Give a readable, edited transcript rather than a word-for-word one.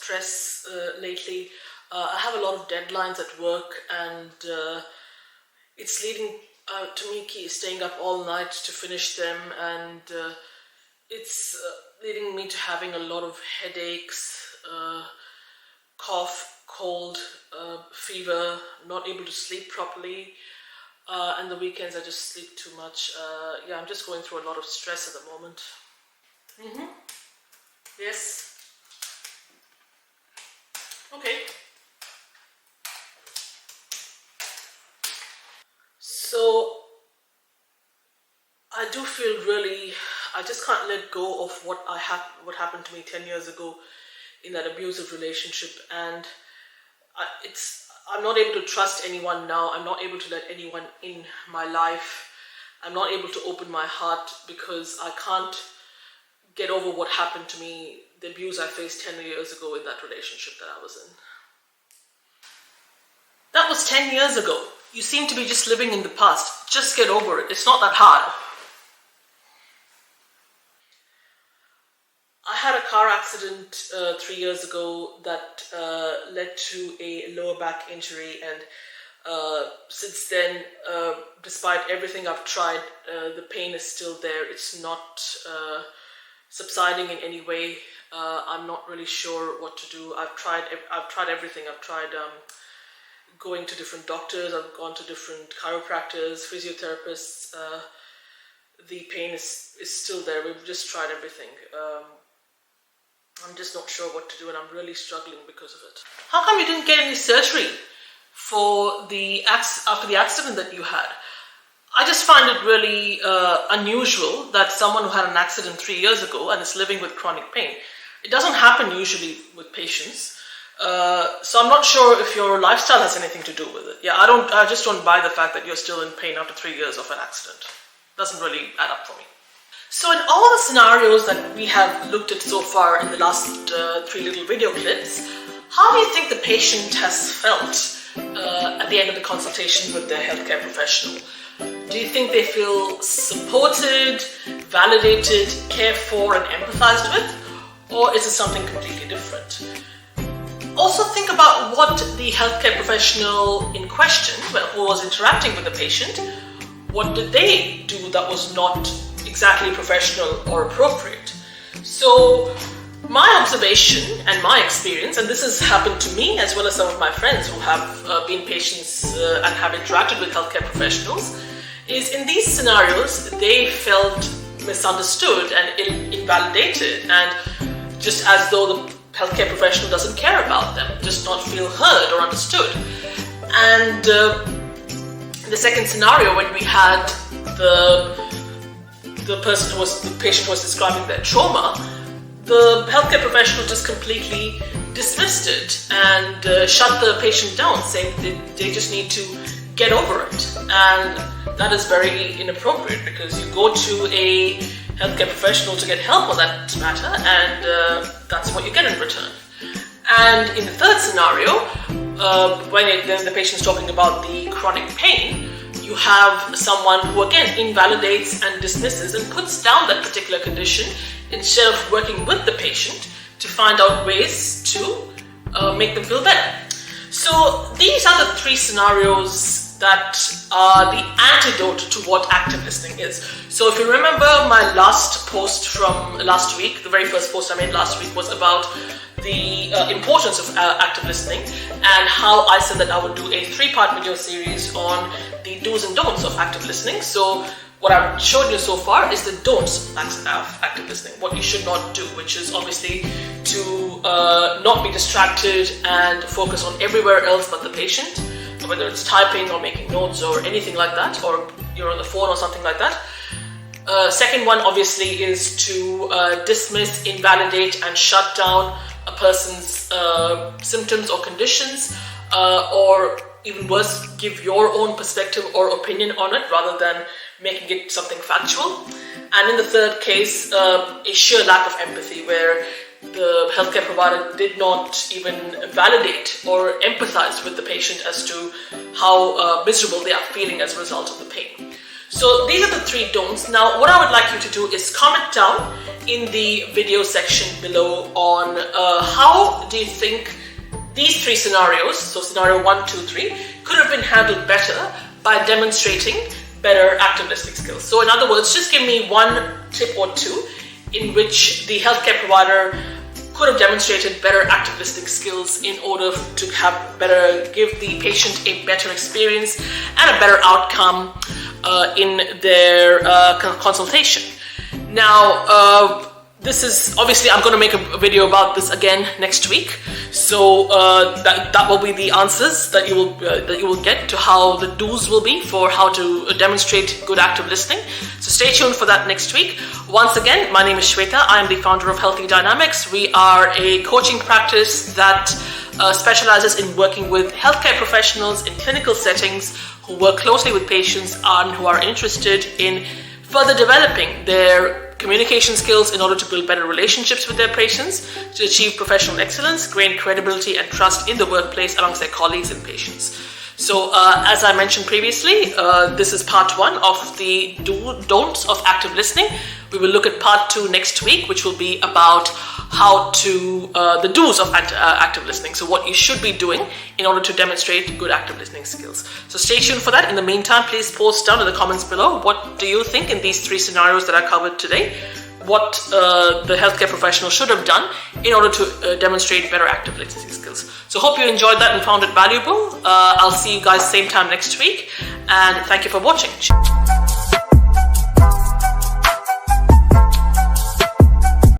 stress lately. I have a lot of deadlines at work, and it's leading to me staying up all night to finish them, and it's leading me to having a lot of headaches, cough, cold, fever, not able to sleep properly, and the weekends I just sleep too much. Yeah, I'm just going through a lot of stress at the moment. Yes. Okay. So I do feel I just can't let go of what happened to me 10 years ago in that abusive relationship, and I'm not able to trust anyone now. I'm not able to let anyone in my life. I'm not able to open my heart because I can't get over what happened to me, the abuse I faced 10 years ago in that relationship that I was in. That was 10 years ago. You seem to be just living in the past. Just get over it. It's not that hard. I had a car accident 3 years ago that led to a lower back injury, and since then, despite everything I've tried, the pain is still there. It's not subsiding in any way. I'm not really sure what to do. I've tried everything. I've tried going to different doctors. I've gone to different chiropractors, physiotherapists. The pain is still there. We've just tried everything. I'm just not sure what to do, and I'm really struggling because of it. How come you didn't get any surgery after the accident that you had? I just find it really unusual that someone who had an accident 3 years ago and is living with chronic pain. It doesn't happen usually with patients. So I'm not sure if your lifestyle has anything to do with it. Yeah, I just don't buy the fact that you're still in pain after 3 years of an accident. Doesn't really add up for me. So in all the scenarios that we have looked at so far in the last 3 little video clips, how do you think the patient has felt at the end of the consultation with their healthcare professional? Do you think they feel supported, validated, cared for, and empathized with? Or is it something completely different? Also think about what the healthcare professional in question, who was interacting with the patient, what did they do that was not exactly professional or appropriate? So my observation and my experience, and this has happened to me as well as some of my friends who have been patients and have interacted with healthcare professionals, is in these scenarios they felt misunderstood and invalidated, and just as though the healthcare professional doesn't care about them, just not feel heard or understood. And the second scenario, when we had the patient who was describing their trauma, the healthcare professional just completely dismissed it and shut the patient down, saying that they just need to get over it. And that is very inappropriate, because you go to a healthcare professional to get help on that matter, and that's what you get in return. And in the third scenario, when the patient is talking about the chronic pain, you have someone who again invalidates and dismisses and puts down that particular condition instead of working with the patient to find out ways to make them feel better. So these are the 3 scenarios that are the antidote to what active listening is. So if you remember my last post from last week, the very first post I made last week was about the importance of active listening, and how I said that I would do a 3-part video series on the do's and don'ts of active listening. So what I've showed you so far is the don'ts of active listening, what you should not do, which is obviously to not be distracted and focus on everywhere else but the patient, whether it's typing or making notes or anything like that, or you're on the phone or something like that. Second one obviously is to dismiss, invalidate, and shut down a person's symptoms or conditions, or even worse, give your own perspective or opinion on it rather than making it something factual. And in the third case, a sheer lack of empathy, where the healthcare provider did not even validate or empathize with the patient as to how miserable they are feeling as a result of the pain. So these are the 3 don'ts. Now, what I would like you to do is comment down in the video section below on how do you think these 3 scenarios, so scenario 1, 2, 3, could have been handled better by demonstrating better active listening skills. So in other words, just give me 1 tip or 2 in which the healthcare provider could have demonstrated better active listening skills in order to give the patient a better experience and a better outcome in their consultation. Now, this is obviously, I'm going to make a video about this again next week. So that will be the answers that you will get to how the do's will be for how to demonstrate good active listening. So stay tuned for that next week. Once again, my name is Shweta. I am the founder of Healthy Dynamics. We are a coaching practice that specializes in working with healthcare professionals in clinical settings who work closely with patients and who are interested in further developing their communication skills in order to build better relationships with their patients, to achieve professional excellence, gain credibility and trust in the workplace amongst their colleagues and patients. So as I mentioned previously, this is part 1 of the don'ts of active listening. We will look at part 2 next week, which will be about how to, the do's of active listening. So what you should be doing in order to demonstrate good active listening skills. So stay tuned for that. In the meantime, please post down in the comments below, what do you think in these 3 scenarios that I covered today, what the healthcare professional should have done in order to demonstrate better active listening skills. So hope you enjoyed that and found it valuable. I'll see you guys same time next week, and thank you for watching.